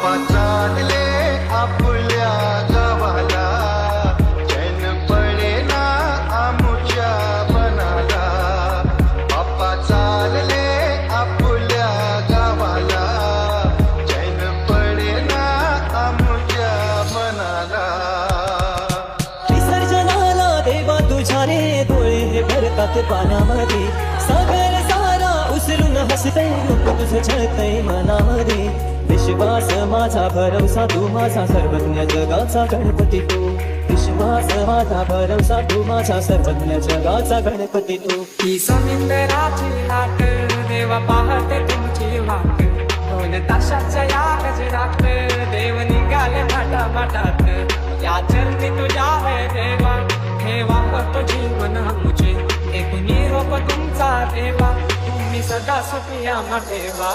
बाप्पा चालले आपल्या गावाला, चैन पडेना आमुच्या मनाला. बाप्पा चालले आपल्या गावाला, चैन पडेना आमुच्या मनाला. विसर्जनाला देवा तुझ्या रे डोळे भरतात पाण्यामध्ये, सागर सारा उचलून हसतय रूप तुझं झळकतय मनामध्ये. विश्वास माझा भरवसा तू माझा सर्वज्ञ जगाचा गणपती तू. विश्वास माझा भरवसा तू माझा सर्वज्ञ जगाचा गणपती तू. ही समुद्राची लाट देवा पाहते तुमची वाट, दोन ताशाच्या या गजरात देव निघाले माटा माटात. या चरणी तुझ्या रे देवा ठेवा करतो जीवन आमचे, एक निरोप तुमचा देवा तुम्ही सदा सुखी आम्हा ठेवा.